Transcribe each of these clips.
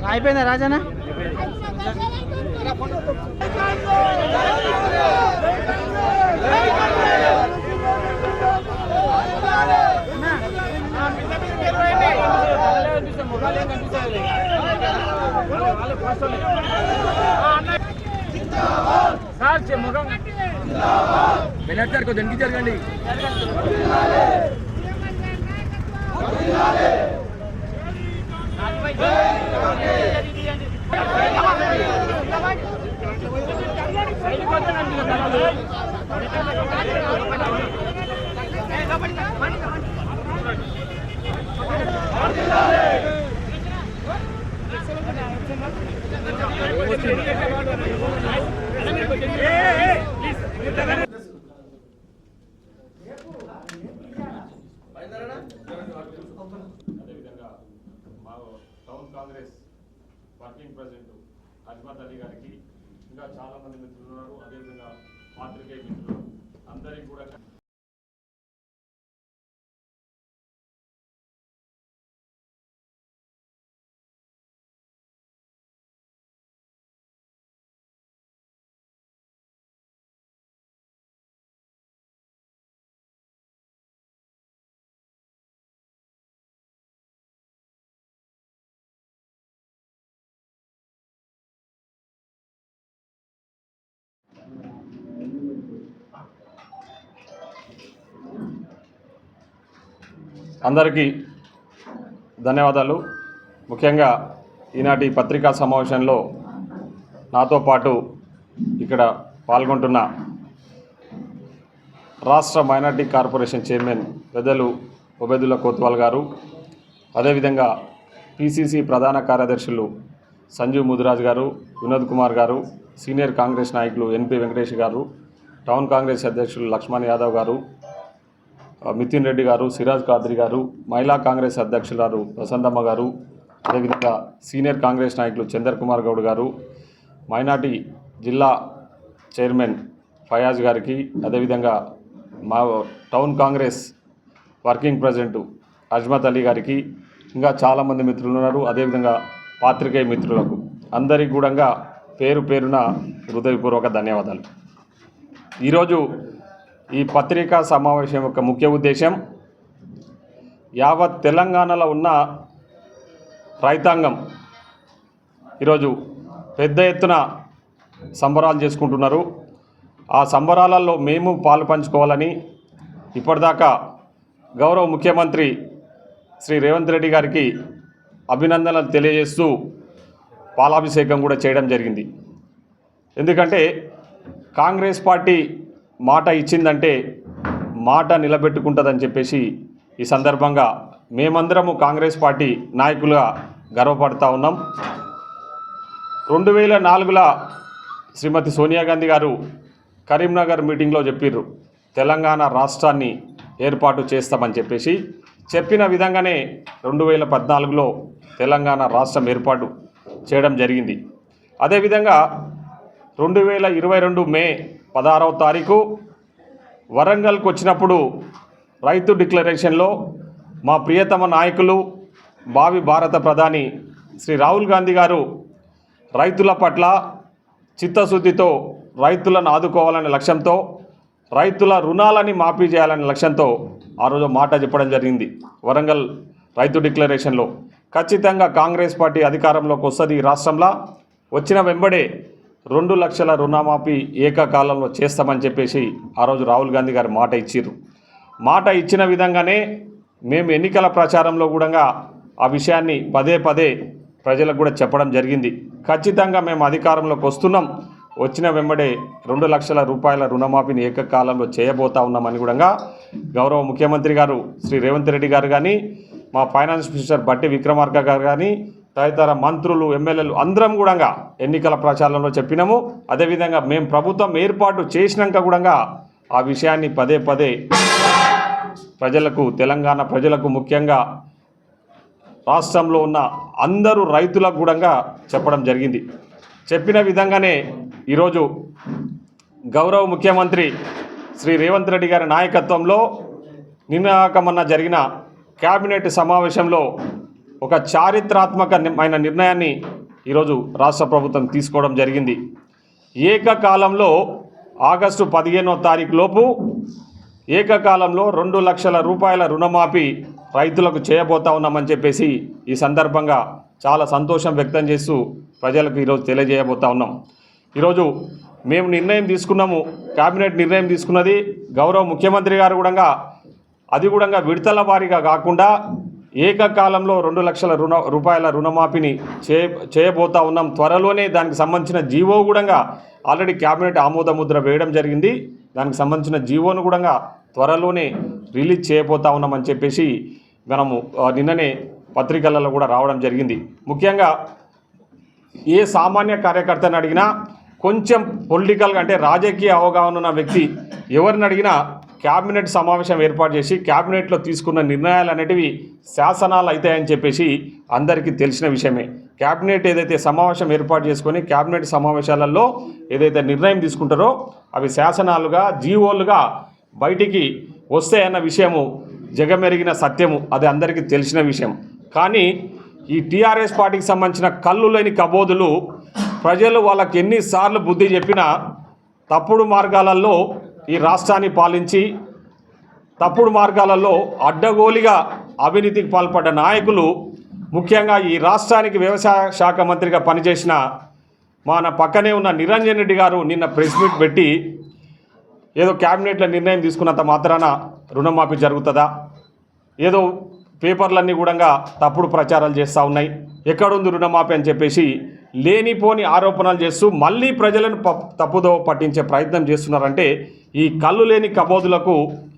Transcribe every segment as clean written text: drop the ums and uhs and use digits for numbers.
అయిపోయిందా రాజానా? को दिन की जरगंडी town Congress working president Ajmat Ali గారికి ఇంకా చాలా మంది మిత్రులు ఉన్నారు. అదేవిధంగా పాత్రికేయ మిత్రులు అందరికీ కూడా అందరికీ ధన్యవాదాలు. ముఖ్యంగా ఈనాటి పత్రికా సమావేశంలో నాతో పాటు ఇక్కడ పాల్గొంటున్న రాష్ట్ర మైనార్టీ కార్పొరేషన్ చైర్మన్ పెద్దలు ఉబైదుల్లా కోత్వాల్ గారు, అదేవిధంగా పిసిసి ప్రధాన కార్యదర్శులు సంజీవ్ ముదిరాజ్ గారు, వినోద్ కుమార్ గారు, సీనియర్ కాంగ్రెస్ నాయకులు ఎన్పి వెంకటేష్ గారు, టౌన్ కాంగ్రెస్ అధ్యక్షులు లక్ష్మణ్ యాదవ్ గారు, మితిన్ రెడ్డి గారు, సిరాజ్ ఖాద్రి గారు, మహిళా కాంగ్రెస్ అధ్యక్షురాలు వసంతమ్మ గారు, అదేవిధంగా సీనియర్ కాంగ్రెస్ నాయకులు చందర్ కుమార్ గౌడ్ గారు, మైనార్టీ జిల్లా చైర్మన్ ఫయాజ్ గారికి, అదేవిధంగా మా town Congress working president Ajmat Ali గారికి, ఇంకా చాలామంది మిత్రులు ఉన్నారు. అదేవిధంగా పాత్రికేయ మిత్రులకు అందరికీ కూడా పేరు పేరున హృదయపూర్వక ధన్యవాదాలు. ఈరోజు ఈ పత్రికా సమావేశం యొక్క ముఖ్య ఉద్దేశం యావత్ తెలంగాణలో ఉన్న రైతాంగం ఈరోజు పెద్ద ఎత్తున సంబరాలు చేసుకుంటున్నారు. ఆ సంబరాలలో మేము పాలు పంచుకోవాలని ఇప్పటిదాకా గౌరవ ముఖ్యమంత్రి శ్రీ రేవంత్ రెడ్డి గారికి అభినందనలు తెలియజేస్తూ పాలాభిషేకం కూడా చేయడం జరిగింది. ఎందుకంటే కాంగ్రెస్ పార్టీ మాట ఇచ్చిందంటే మాట నిలబెట్టుకుంటుందని చెప్పేసి ఈ సందర్భంగా మేమందరము కాంగ్రెస్ పార్టీ నాయకులుగా గర్వపడుతూ ఉన్నాం. 2004లో శ్రీమతి సోనియా గాంధీ గారు కరీంనగర్ మీటింగ్లో చెప్పారు, తెలంగాణ రాష్ట్రాన్ని ఏర్పాటు చేస్తామని చెప్పేసి. చెప్పిన విధంగానే 2014లో తెలంగాణ రాష్ట్రం ఏర్పాటు చేయడం జరిగింది. అదేవిధంగా 2022 మే 16వ తారీఖు వరంగల్కి వచ్చినప్పుడు రైతు డిక్లరేషన్లో మా ప్రియతమ నాయకులు భావి భారత ప్రధాని శ్రీ రాహుల్ గాంధీ గారు రైతుల పట్ల చిత్తశుద్ధితో రైతులను ఆదుకోవాలనే లక్ష్యంతో, రైతుల రుణాలని మాఫీ చేయాలనే లక్ష్యంతో ఆ రోజు మాట చెప్పడం జరిగింది. వరంగల్ రైతు డిక్లరేషన్లో ఖచ్చితంగా కాంగ్రెస్ పార్టీ అధికారంలోకి వస్తుంది ఈ రాష్ట్రంలో, వచ్చిన వెంబడే 2 లక్షల రుణమాఫీ ఏకకాలంలో చేస్తామని చెప్పేసి ఆ రోజు రాహుల్ గాంధీ గారు మాట ఇచ్చిర్రు. మాట ఇచ్చిన విధంగానే మేము ఎన్నికల ప్రచారంలో కూడా ఆ విషయాన్ని పదే పదే ప్రజలకు కూడా చెప్పడం జరిగింది. ఖచ్చితంగా మేము అధికారంలోకి వస్తున్నాం, వచ్చిన వెంబడే 2 లక్షల రూపాయల రుణమాఫీని ఏకకాలంలో చేయబోతా ఉన్నామని కూడా గౌరవ ముఖ్యమంత్రి గారు శ్రీ రేవంత్ రెడ్డి గారు కానీ, మా ఫైనాన్స్ మినిస్టర్ బట్టి విక్రమార్క గారు కానీ, తదితర మంత్రులు, ఎమ్మెల్యేలు అందరం కూడా ఎన్నికల ప్రచారంలో చెప్పినాము. అదేవిధంగా మేము ప్రభుత్వం ఏర్పాటు చేసినాక కూడా ఆ విషయాన్ని పదే పదే ప్రజలకు, తెలంగాణ ప్రజలకు, ముఖ్యంగా రాష్ట్రంలో ఉన్న అందరూ రైతులకు కూడా చెప్పడం జరిగింది. చెప్పిన విధంగానే ఈరోజు గౌరవ ముఖ్యమంత్రి శ్రీ రేవంత్ రెడ్డి గారి నాయకత్వంలో నిన్నకమన్న జరిగిన కేబినెట్ సమావేశంలో ఒక చారిత్రాత్మకమైన నిర్ణయాన్ని ఈరోజు రాష్ట్ర ప్రభుత్వం తీసుకోవడం జరిగింది. ఏకకాలంలో ఆగస్టు 15వ తారీఖు లోపు ఏకకాలంలో 2 లక్షల రూపాయల రుణమాఫీ రైతులకు చేయబోతా ఉన్నామని చెప్పేసి ఈ సందర్భంగా చాలా సంతోషం వ్యక్తం చేస్తూ ప్రజలకు ఈరోజు తెలియజేయబోతా ఉన్నాం. ఈరోజు మేము నిర్ణయం తీసుకున్నాము, కేబినెట్ నిర్ణయం తీసుకున్నది. గౌరవ ముఖ్యమంత్రి గారు కూడా అది కూడా విడతల వారీగా కాకుండా ఏకకాలంలో 2 లక్షల రూపాయల రుణమాఫీని చేయబోతా ఉన్నాం. త్వరలోనే దానికి సంబంధించిన జీవో కూడా ఆల్రెడీ కేబినెట్ ఆమోద ముద్ర వేయడం జరిగింది. దానికి సంబంధించిన జీవోను కూడా త్వరలోనే రిలీజ్ చేయబోతా ఉన్నామని చెప్పేసి మనము నిన్ననే పత్రికలలో కూడా రావడం జరిగింది. ముఖ్యంగా ఏ సామాన్య కార్యకర్తను అడిగినా, కొంచెం పొలిటికల్గా అంటే రాజకీయ అవగాహన ఉన్న వ్యక్తి ఎవరిని అడిగినా క్యాబినెట్ సమావేశం ఏర్పాటు చేసి క్యాబినెట్లో తీసుకున్న నిర్ణయాలు అనేటివి శాసనాలు అవుతాయని చెప్పేసి అందరికీ తెలిసిన విషయమే. క్యాబినెట్ ఏదైతే సమావేశం ఏర్పాటు చేసుకొని క్యాబినెట్ సమావేశాలలో ఏదైతే నిర్ణయం తీసుకుంటారో అవి శాసనాలుగా, జీవోలుగా బయటికి వస్తాయన్న విషయము జగమెరిగిన సత్యము, అది అందరికీ తెలిసిన విషయం. కానీ ఈ టీఆర్ఎస్ పార్టీకి సంబంధించిన కళ్ళు లేని కబోదులు ప్రజలు వాళ్ళకి ఎన్నిసార్లు బుద్ధి చెప్పినా తప్పుడు మార్గాలలో ఈ రాష్ట్రాన్ని పాలించి, తప్పుడు మార్గాలలో అడ్డగోలిగా అవినీతికి పాల్పడ్డ నాయకులు, ముఖ్యంగా ఈ రాష్ట్రానికి వ్యవసాయ శాఖ మంత్రిగా పనిచేసిన మన పక్కనే ఉన్న నిరంజన్ రెడ్డి గారు నిన్న ప్రెస్ మీట్ పెట్టి ఏదో క్యాబినెట్లో నిర్ణయం తీసుకున్నంత మాత్రాన రుణమాఫీ జరుగుతుందా, ఏదో పేపర్లన్నీ కూడా తప్పుడు ప్రచారాలు చేస్తూ ఉన్నాయి, ఎక్కడుంది రుణమాఫీ అని చెప్పేసి లేనిపోని ఆరోపణలు చేస్తూ మళ్ళీ ప్రజలను తప్పుదో పట్టించే ప్రయత్నం చేస్తున్నారంటే ఈ కళ్ళు లేని కబోదులకు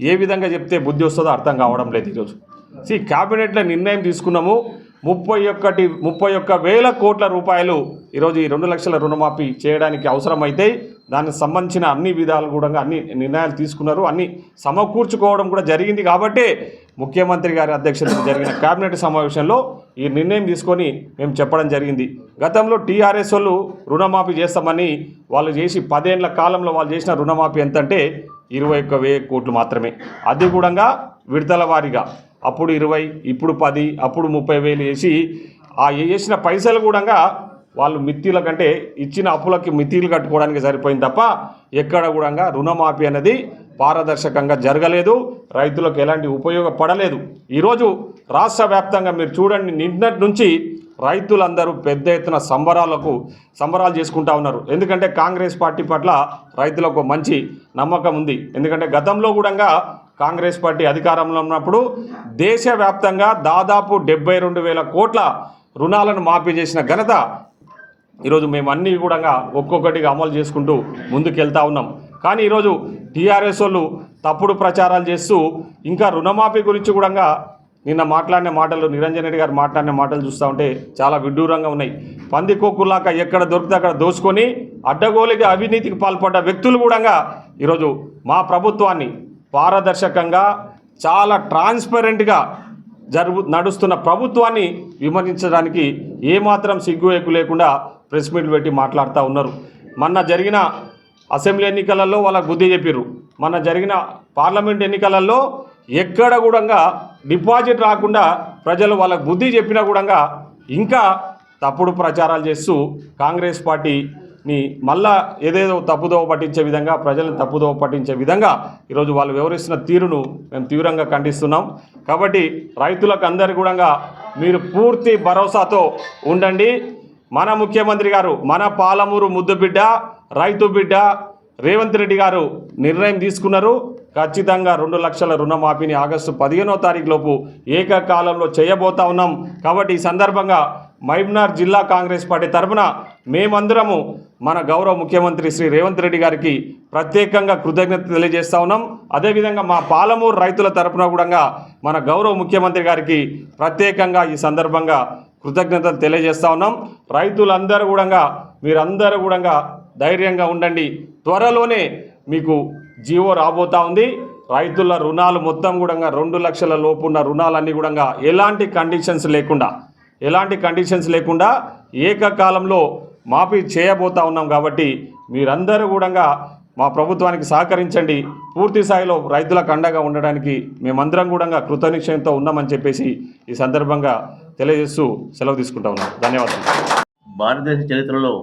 ఏ విధంగా చెప్తే బుద్ధి వస్తుందో అర్థం కావడం లేదు. ఈరోజు క్యాబినెట్లో నిర్ణయం తీసుకున్నాము. 31,000 కోట్ల రూపాయలు ఈరోజు ఈ 2 లక్షల రుణమాఫీ చేయడానికి అవసరమైతే దానికి సంబంధించిన అన్ని విధాలు కూడా అన్ని నిర్ణయాలు తీసుకున్నారు, అన్ని సమకూర్చుకోవడం కూడా జరిగింది. కాబట్టే ముఖ్యమంత్రి గారి అధ్యక్షతన జరిగిన కేబినెట్ సమావేశంలో ఈ నిర్ణయం తీసుకొని మేము చెప్పడం జరిగింది. గతంలో టీఆర్ఎస్ వాళ్ళు రుణమాఫీ చేస్తామని వాళ్ళు చేసి 10 ఏళ్ల కాలంలో వాళ్ళు చేసిన రుణమాఫీ ఎంతంటే 21,000 కోట్లు మాత్రమే. అది కూడా విడతల వారీగా, అప్పుడు 20, ఇప్పుడు 10, అప్పుడు 30,000 వేసి ఆ వేసిన పైసలు కూడా వాళ్ళు మిత్తిల కంటే ఇచ్చిన అప్పులకి మిత్తిలు కట్టుకోవడానికి సరిపోయింది తప్ప ఎక్కడ కూడా రుణమాఫీ అనేది పారదర్శకంగా జరగలేదు, రైతులకు ఎలాంటి ఉపయోగపడలేదు. ఈరోజు రాష్ట్ర వ్యాప్తంగా మీరు చూడండి, నిన్నటి నుంచి రైతులందరూ పెద్ద ఎత్తున సంబరాలు చేసుకుంటా ఉన్నారు. ఎందుకంటే కాంగ్రెస్ పార్టీ పట్ల రైతులకు మంచి నమ్మకం ఉంది. ఎందుకంటే గతంలో కూడా కాంగ్రెస్ పార్టీ అధికారంలో ఉన్నప్పుడు దేశవ్యాప్తంగా దాదాపు 72,000 కోట్ల రుణాలను మాఫీ చేసిన ఘనత ఈరోజు మేము అన్నీ కూడా ఒక్కొక్కటిగా అమలు చేసుకుంటూ ముందుకెళ్తా ఉన్నాం. కానీ ఈరోజు టీఆర్ఎస్ వాళ్ళు తప్పుడు ప్రచారాలు చేస్తూ ఇంకా రుణమాఫీ గురించి కూడా నిన్న మాట్లాడిన మాటలు, నిరంజన్ రెడ్డి గారు మాట్లాడిన మాటలు చూస్తూ ఉంటే చాలా విడ్డూరంగా ఉన్నాయి. పందికొక్కులాక ఎక్కడ దొరికితే అక్కడ దోచుకొని అడ్డగోలుగా అవినీతికి పాల్పడ్డ వ్యక్తులు కూడా ఈరోజు మా ప్రభుత్వాన్ని పారదర్శకంగా చాలా ట్రాన్స్పరెంట్గా నడుస్తున్న ప్రభుత్వాన్ని విమర్శించడానికి ఏమాత్రం సిగ్గు ఎక్కు లేకుండా ప్రెస్ మీట్లు పెట్టి మాట్లాడుతూ ఉన్నారు. మొన్న జరిగిన అసెంబ్లీ ఎన్నికలలో వాళ్ళకు బుద్ధి చెప్పారు. మొన్న జరిగిన పార్లమెంట్ ఎన్నికలలో ఎక్కడ కూడా డిపాజిట్ రాకుండా ప్రజలు వాళ్ళకు బుద్ధి చెప్పినా కూడా ఇంకా తప్పుడు ప్రచారాలు చేస్తూ కాంగ్రెస్ పార్టీని మళ్ళా ఏదేదో తప్పుదోవ పట్టించే విధంగా, ప్రజలను తప్పుదోవ పట్టించే విధంగా ఈరోజు వాళ్ళు వ్యవహరిస్తున్న తీరును మేము తీవ్రంగా ఖండిస్తున్నాం. కాబట్టి రైతులకు అందరికీ కూడా మీరు పూర్తి భరోసాతో ఉండండి. మన ముఖ్యమంత్రి గారు, మన పాలమూరు ముద్దు బిడ్డ, రైతు బిడ్డ రేవంత్ రెడ్డి గారు నిర్ణయం తీసుకున్నారు. ఖచ్చితంగా 2 లక్షల రుణమాఫీని ఆగస్టు 15వ తారీఖు లోపు ఏకకాలంలో చేయబోతా ఉన్నాం. కాబట్టి ఈ సందర్భంగా మహబూబ్నగర్ జిల్లా కాంగ్రెస్ పార్టీ తరఫున మేమందరము మన గౌరవ ముఖ్యమంత్రి శ్రీ రేవంత్ రెడ్డి గారికి ప్రత్యేకంగా కృతజ్ఞత తెలియజేస్తా ఉన్నాం. అదేవిధంగా మా పాలమూరు రైతుల తరఫున కూడా మన గౌరవ ముఖ్యమంత్రి గారికి ప్రత్యేకంగా ఈ సందర్భంగా కృతజ్ఞతలు తెలియజేస్తా ఉన్నాం. రైతులందరూ కూడా మీరందరూ కూడా ధైర్యంగా ఉండండి. త్వరలోనే మీకు జీవో రాబోతా ఉంది. రైతుల రుణాలు మొత్తం కూడా 2 లక్షల లోపు ఉన్న రుణాలన్నీ కూడా ఎలాంటి కండిషన్స్ లేకుండా ఏకకాలంలో మాఫీ చేయబోతా ఉన్నాం. కాబట్టి మీరందరూ కూడా మా ప్రభుత్వానికి సహకరించండి. పూర్తి స్థాయిలో రైతులకు అండగా ఉండడానికి మేమందరం కూడా కృతనిశ్చయంతో ఉన్నామని చెప్పేసి ఈ సందర్భంగా తెలియజేస్తూ సెలవు తీసుకుంటా ఉన్నాం. ధన్యవాదాలు. భారతదేశ చరిత్రలో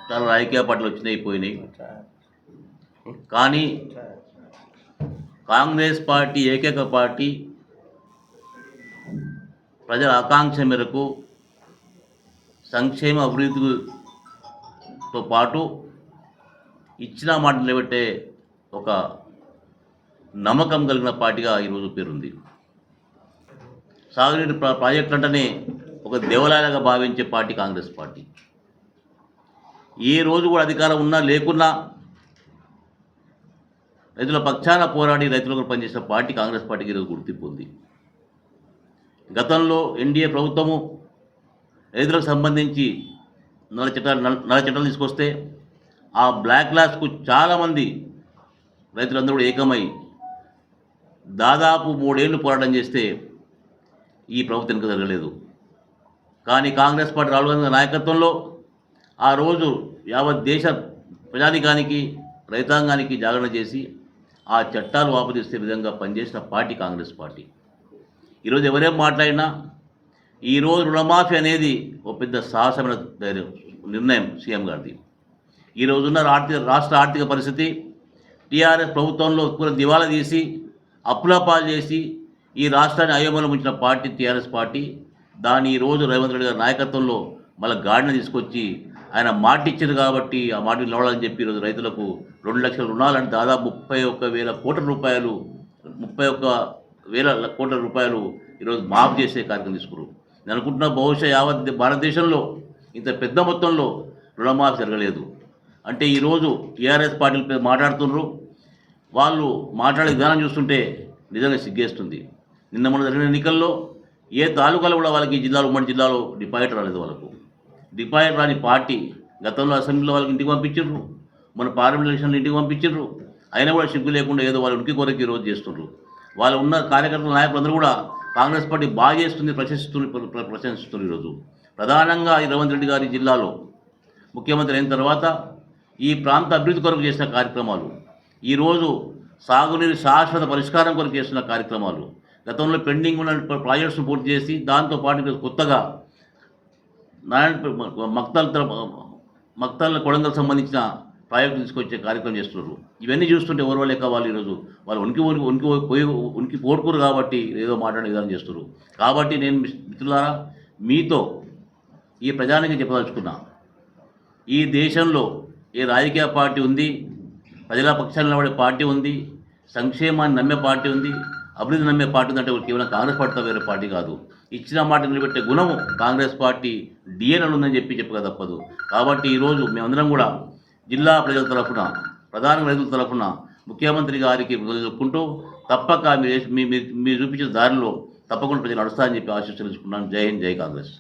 చాలా రాజకీయ పార్టీలు వచ్చినాయి పోయినాయి, కానీ కాంగ్రెస్ పార్టీ ఏకైక పార్టీ ప్రజల ఆకాంక్ష మేరకు సంక్షేమ అభివృద్ధితో పాటు ఇచ్చిన మాట నిలబెట్టే ఒక నమ్మకం కలిగిన పార్టీగా ఈరోజు పేరుంది. సాగునీటి ప్రాజెక్టులు అంటేనే ఒక దేవాలయాలుగా భావించే పార్టీ కాంగ్రెస్ పార్టీ. ఏ రోజు కూడా అధికారం ఉన్నా లేకున్నా రైతుల పక్షాన పోరాడి రైతులకు పనిచేసిన పార్టీ కాంగ్రెస్ పార్టీకి ఈరోజు గుర్తింపు ఉంది. గతంలో ఎన్డీఏ ప్రభుత్వము రైతులకు సంబంధించి నల్ల చట్టాలు తీసుకొస్తే ఆ బ్లాక్ లాస్కు చాలామంది రైతులందరూ కూడా ఏకమై దాదాపు 3 ఏళ్ళు పోరాటం చేస్తే ఈ ప్రభుత్వం ఇంకా జరగలేదు. కానీ కాంగ్రెస్ పార్టీ రాహుల్ గాంధీ నాయకత్వంలో ఆ రోజు యావత్ దేశ ప్రజానికానికి రైతాంగానికి జాగరణ చేసి ఆ చట్టాలు వాపదిస్తే విధంగా పనిచేసిన పార్టీ కాంగ్రెస్ పార్టీ. ఈరోజు ఎవరేం మాట్లాడినా ఈరోజు రుణమాఫీ అనేది ఒక పెద్ద సాహసమైన నిర్ణయం సీఎం గారిది. ఈరోజున్న రాష్ట్ర ఆర్థిక పరిస్థితి టీఆర్ఎస్ ప్రభుత్వంలో పూర్తి దివాలా తీసి అప్పుల పాలు చేసి ఈ రాష్ట్రాన్ని అయోమయంలో ఉంచిన పార్టీ టీఆర్ఎస్ పార్టీ. దాన్ని ఈరోజు రేవంత్ రెడ్డి గారి నాయకత్వంలో మళ్ళీ గాడిని తీసుకొచ్చి ఆయన మాట ఇచ్చారు కాబట్టి ఆ మాట నిలవాలని చెప్పి ఈరోజు రైతులకు 2 లక్షల రుణాలంటే దాదాపు 31,000 కోట్ల రూపాయలు 31,000 కోట్ల రూపాయలు ఈరోజు మాఫ్ చేసే కార్యక్రమం తీసుకున్నారు. నేను అనుకుంటున్నా బహుశా యావత్ భారతదేశంలో ఇంత పెద్ద మొత్తంలో రుణమాఫీ జరగలేదు. అంటే ఈరోజు టీఆర్ఎస్ పార్టీలు మాట్లాడుతున్నారు. వాళ్ళు మాట్లాడే విధానం చూస్తుంటే నిజంగా సిగ్గేస్తుంది. నిన్న మొన్న జరిగిన ఎన్నికల్లో ఏ తాలూకాలో కూడా వాళ్ళకి ఉమ్మడి జిల్లాలో డిపాజిట్ రాలేదు. వాళ్ళకు డిపాజిట్ రాని పార్టీ గతంలో అసెంబ్లీలో వాళ్ళకి ఇంటికి పంపించారు, మన పార్లమెంట్ ఎలక్షన్లో ఇంటికి పంపించారు. అయినా కూడా సిగ్గు లేకుండా ఏదో వాళ్ళ ఉనికి కొరకు ఈరోజు చేస్తుండ్రు. వాళ్ళు ఉన్న కార్యకర్తల నాయకులందరూ కూడా కాంగ్రెస్ పార్టీ బాగా చేస్తుంది ప్రశంసిస్తున్నారు. ఈరోజు ప్రధానంగా రేవంత్ రెడ్డి గారి జిల్లాలో ముఖ్యమంత్రి అయిన తర్వాత ఈ ప్రాంత అభివృద్ధి కొరకు చేసిన కార్యక్రమాలు, ఈరోజు సాగునీరు శాశ్వత పరిష్కారం కొరకు చేస్తున్న కార్యక్రమాలు, గతంలో పెండింగ్ ఉన్న ప్రాజెక్ట్స్ను పూర్తి చేసి దాంతోపాటు కొత్తగా మక్తల్ కొడంగల్ సంబంధించిన ప్రాజెక్టు తీసుకొచ్చే కార్యక్రమం చేస్తున్నారు. ఇవన్నీ చూస్తుంటే ఎవరు లేక వాళ్ళు ఈరోజు వాళ్ళు ఉనికి పోడుకోరు కాబట్టి ఏదో మాట్లాడే విధానం చేస్తున్నారు. కాబట్టి నేను మిత్రులారా మీతో ఈ ప్రజానికి చెప్పదలుచుకున్నా, ఈ దేశంలో ఏ రాజకీయ పార్టీ ఉంది, ప్రజల పక్షాన్ని నిలబడే పార్టీ ఉంది, సంక్షేమాన్ని నమ్మే పార్టీ ఉంది, అభివృద్ధి నమ్మే పార్టీ ఉందంటే కేవలం కాంగ్రెస్ పార్టీతో వేరే పార్టీ కాదు. ఇచ్చిన మాట నిలబెట్టే గుణము కాంగ్రెస్ పార్టీ డిఎన్ఎల్ ఉందని చెప్పక తప్పదు. కాబట్టి ఈరోజు మేమందరం కూడా జిల్లా ప్రజల తరఫున ప్రధాన రైతుల తరఫున ముఖ్యమంత్రి గారికి చెప్పుకుంటూ తప్పక మీరు చూపించిన దారిలో తప్పకుండా ప్రజలు నడుస్తారని చెప్పి ఆశీస్సులు తెలుసుకున్నాను. జై హింద్, జై కాంగ్రెస్.